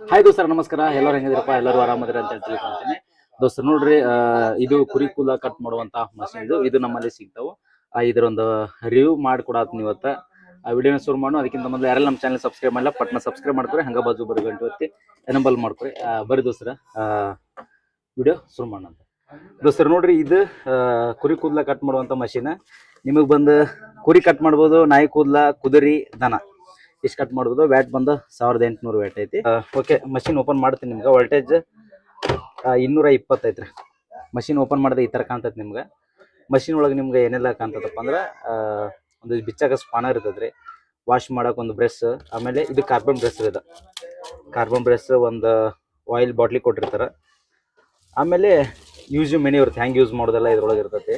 Hi ದೋಸ್ತರ್ ನಮಸ್ಕಾರ. ಎಲ್ಲರೂ ಹೆಂಗಿದ್ರಪ್ಪ? ಎಲ್ಲರೂ ಆರಾಮದಿರ ಅಂತ ತಿಳ್ಕೊಂತೀನಿ. ದೋಸ್ತರ್ ನೋಡ್ರಿ, ಇದು ಕುರಿ ಕೂದಲ ಕಟ್ ಮಾಡುವಂತ ಮಷಿನ್ ಇದು ನಮ್ಮಲ್ಲಿ ಸಿಗ್ತಾವು. ಇದರೊಂದು ರಿವ್ಯೂ ಮಾಡಿಕೊಡತ್ತೀನಿ ಇವತ್ತು. ಆ ವಿಡಿಯೋನ ಶುರು ಮಾಡು. ಅದಕ್ಕಿಂತ ಮೊದಲು ಯಾರೆಲ್ಲ ನಮ್ಮ ಚಾನಲ್ ಸಬ್ಸ್ಕ್ರೈಬ್ ಮಾಡಿಲ್ಲ ಪಟ್ನ ಸಬ್ಸ್ಕ್ರೈಬ್ ಮಾಡ್ಕೊರಿ. ಹಂಗ ಬಾಜು ಬರೋ ಗಂಟೆ ಒತ್ತಿ ಎನಬಲ್ ಮಾಡ್ಕೊರಿ. ಬರೀ ದೋಸ್ತರ ವಿಡಿಯೋ ಶುರು ಮಾಡೋಣ ಅಂತ. ದೋಸ್ತರ್ ನೋಡ್ರಿ, ಇದು ಕುರಿ ಕೂದಲ ಕಟ್ ಮಾಡುವಂತ ಮಷಿನ್. ನಿಮಗೆ ಬಂದು ಕುರಿ ಕಟ್ ಮಾಡ್ಬೋದು, ನಾಯಿ ಕೂದಲ, ಕುದುರಿ, ದನ ಇಷ್ಟು ಕಟ್ ಮಾಡ್ಬೋದು. ವ್ಯಾಟ್ ಬಂದು 1800 ವ್ಯಾಟ್ ಐತಿ. ಓಕೆ, ಮಷಿನ್ ಓಪನ್ ಮಾಡ್ತೀನಿ. ನಿಮ್ಗೆ ವೋಲ್ಟೇಜ್ 220 ಐತ್ರಿ. ಮಷಿನ್ ಓಪನ್ ಮಾಡಿದ್ರೆ ಈ ಥರ ಕಾಣ್ತೈತೆ ನಿಮ್ಗೆ. ಮಷಿನ್ ಒಳಗೆ ನಿಮ್ಗೆ ಏನೆಲ್ಲ ಕಾಣ್ತದಪ್ಪ ಅಂದ್ರೆ, ಒಂದು ಬಿಚ್ಚಾಗ ಸ್ಪಾನರ್ ಇರ್ತದ್ರಿ, ವಾಶ್ ಮಾಡೋಕೆ ಒಂದು ಬ್ರಷ್, ಆಮೇಲೆ ಇದು ಕಾರ್ಬನ್ ಬ್ರಷ್ ಇದೆ. ಕಾರ್ಬನ್ ಬ್ರಷ್, ಒಂದು ಆಯಿಲ್ ಬಾಟ್ಲಿ ಕೊಟ್ಟಿರ್ತಾರೆ. ಆಮೇಲೆ ಯೂಸ್ ಮೆನು ಇರುತ್ತೆ, ಹ್ಯಾಂಗೆ ಯೂಸ್ ಮಾಡೋದೆಲ್ಲ ಇದ್ರೊಳಗೆ ಇರ್ತೈತಿ.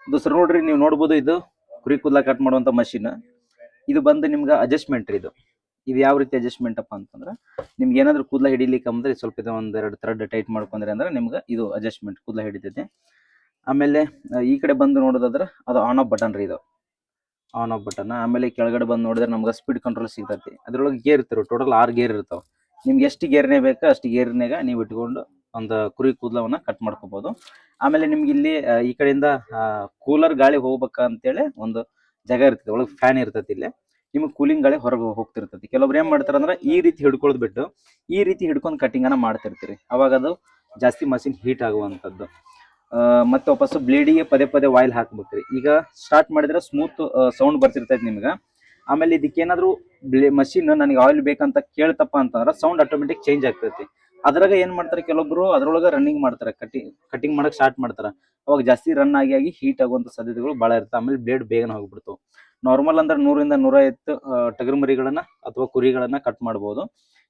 ದೋಸ್ತರು ನೋಡ್ರಿ, ನೀವು ನೋಡ್ಬೋದು, ಇದು ಕುರಿ ಕೂದಲ ಕಟ್ ಮಾಡುವಂಥ ಮಷಿನ್. ಇದು ಬಂದು ನಿಮ್ಗೆ ಅಡ್ಜಸ್ಟ್ಮೆಂಟ್ ರೀ. ಇದು ಯಾವ ರೀತಿ ಅಡ್ಜಸ್ಟ್ಮೆಂಟ್ ಅಪ್ಪ ಅಂತಂದ್ರೆ, ನಿಮ್ಗೆ ಏನಾದರೂ ಕೂದಲ ಹಿಡಿಲಿಕ್ಕೆ ಅಂದ್ರೆ ಸ್ವಲ್ಪ ಇದು ಒಂದೆರಡು ಥ್ರೆಡ್ ಟೈಟ್ ಮಾಡ್ಕೊಂಡ್ರೆ ಅಂದ್ರೆ ನಿಮ್ಗೆ ಇದು ಅಡ್ಜಸ್ಟ್ಮೆಂಟ್ ಕೂದಲ ಹಿಡಿತೈತೆ. ಆಮೇಲೆ ಈ ಕಡೆ ಬಂದು ನೋಡೋದಾದ್ರೆ ಅದು ಆನ್ ಆಫ್ ಬಟನ್ ರೀ, ಇದು ಆನ್ ಆಫ್ ಬಟನ್. ಆಮೇಲೆ ಕೆಳಗಡೆ ಬಂದು ನೋಡಿದ್ರೆ ನಮ್ಗೆ ಸ್ಪೀಡ್ ಕಂಟ್ರೋಲ್ ಸಿಗ್ತೈತಿ. ಅದ್ರೊಳಗೆ ಗೇರ್ ಇರ್ತಿರೋ, ಟೋಟಲ್ 6 ಗೇರ್ ಇರ್ತಾವೆ. ನಿಮ್ಗೆ ಎಷ್ಟು ಗೇರ್ನೇ ಬೇಕು ಅಷ್ಟು ಗೇರ್ನಾಗ ನೀವು ಇಟ್ಕೊಂಡು ಒಂದು ಕುರಿ ಕೂದಲವನ್ನ ಕಟ್ ಮಾಡ್ಕೋಬಹುದು. ಆಮೇಲೆ ನಿಮ್ಗೆ ಇಲ್ಲಿ ಈ ಕಡೆಯಿಂದ ಕೂಲರ್ ಗಾಳಿ ಹೋಗ್ಬೇಕಂತೇಳಿ ಒಂದು ಜಾಗ ಇರ್ತದೆ, ಒಳಗೆ ಫ್ಯಾನ್ ಇರ್ತೈತಿ. ಇಲ್ಲಿ ನಿಮ್ಗೆ ಕೂಲಿಂಗ್ ಗಾಳಿ ಹೊರಗೆ ಹೋಗ್ತಿರ್ತೈತಿ. ಕೆಲವೊಬ್ರು ಏನ್ ಮಾಡ್ತಾರೆ ಅಂದ್ರೆ ಈ ರೀತಿ ಹಿಡ್ಕೊಳ್ ಬಿಟ್ಟು ಈ ರೀತಿ ಹಿಡ್ಕೊಂಡು ಕಟಿಂಗ್ ಅನ್ನ ಮಾಡ್ತಿರ್ತೀರಿ. ಅವಾಗ ಅದು ಜಾಸ್ತಿ ಮಷಿನ್ ಹೀಟ್ ಆಗುವಂಥದ್ದು. ಮತ್ತೆ ವಾಪಸ್ಸು ಬ್ಲೇಡಿಗೆ ಪದೇ ಪದೇ ಆಯಿಲ್ ಹಾಕ್ಬೇಕ್ರಿ. ಈಗ ಸ್ಟಾರ್ಟ್ ಮಾಡಿದ್ರೆ ಸ್ಮೂತ್ ಸೌಂಡ್ ಬರ್ತಿರ್ತೈತಿ ನಿಮ್ಗೆ. ಆಮೇಲೆ ಇದಕ್ಕೇನಾದ್ರೂ ಮಷಿನ್ ನನಗೆ ಆಯಿಲ್ ಬೇಕಂತ ಕೇಳ್ತಪ್ಪ ಅಂತಂದ್ರೆ ಸೌಂಡ್ ಆಟೋಮೆಟಿಕ್ ಚೇಂಜ್ ಆಗ್ತೈತಿ. ಅದ್ರಾಗ ಏನ್ ಮಾಡ್ತಾರೆ, ಕೆಲವೊಬ್ರು ಅದ್ರೊಳಗೆ ರನ್ನಿಂಗ್ ಮಾಡ್ತಾರೆ, ಕಟಿಂಗ್ ಮಾಡಕ್ ಸ್ಟಾರ್ಟ್ ಮಾಡ್ತಾರೆ. ಅವಾಗ ಜಾಸ್ತಿ ರನ್ ಆಗಿ ಹೀಟ್ ಆಗುವಂತ ಸಾಧ್ಯತೆಗಳು ಭಾಳ ಇರ್ತವೆ. ಆಮೇಲೆ ಬ್ಲೇಡ್ ಬೇಗನೆ ಹೋಗ್ಬಿಡ್ತಾವೆ. ನಾರ್ಮಲ್ ಅಂದ್ರೆ 100 ರಿಂದ 150 ಟಗರು ಮರಿಗಳನ್ನ ಅಥವಾ ಕುರಿಗಳನ್ನ ಕಟ್ ಮಾಡ್ಬೋದು.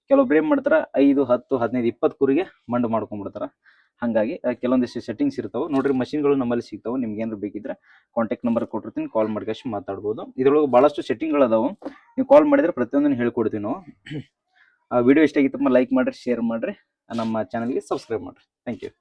ಕೆಲವೊಬ್ರು ಏನ್ ಮಾಡ್ತಾರ 5, 10, 15, 20 ಕುರಿಗೆ ಮಂಡು ಮಾಡ್ಕೊಂಡ್ಬಿಡ್ತಾರ. ಹಾಗಾಗಿ ಕೆಲವೊಂದಿಷ್ಟು ಸೆಟ್ಟಿಂಗ್ಸ್ ಇರ್ತಾವೆ ನೋಡ್ರಿ. ಮಷಿನ್ಗಳು ನಮ್ಮಲ್ಲಿ ಸಿಗ್ತಾವೆ. ನಿಮ್ಗೆ ಏನಾದ್ರು ಬೇಕಿದ್ರೆ ಕಾಂಟ್ಯಾಕ್ಟ್ ನಂಬರ್ ಕೊಟ್ಟಿರ್ತೀನಿ, ಕಾಲ್ ಮಾಡ್ಕೊಂಡು ಮಾತಾಡ್ಬೋದು. ಇದ್ರೊಳಗೆ ಭಾಳಷ್ಟು ಸೆಟ್ಟಿಂಗ್ಗಳು ಅದಾವೆ. ನೀವು ಕಾಲ್ ಮಾಡಿದ್ರೆ ಪ್ರತಿಯೊಂದನ್ನು ಹೇಳ್ಕೊಡ್ತೀವಿ ನಾವು. ವಿಡಿಯೋ ಇಷ್ಟ ಆಗಿತ್ತಪ್ಪ ಲೈಕ್ ಮಾಡಿರಿ, ಶೇರ್ ಮಾಡಿರಿ, ನಮ್ಮ ಚಾನಲ್ಗೆ ಸಬ್ಸ್ಕ್ರೈಬ್ ಮಾಡಿರಿ. Thank you.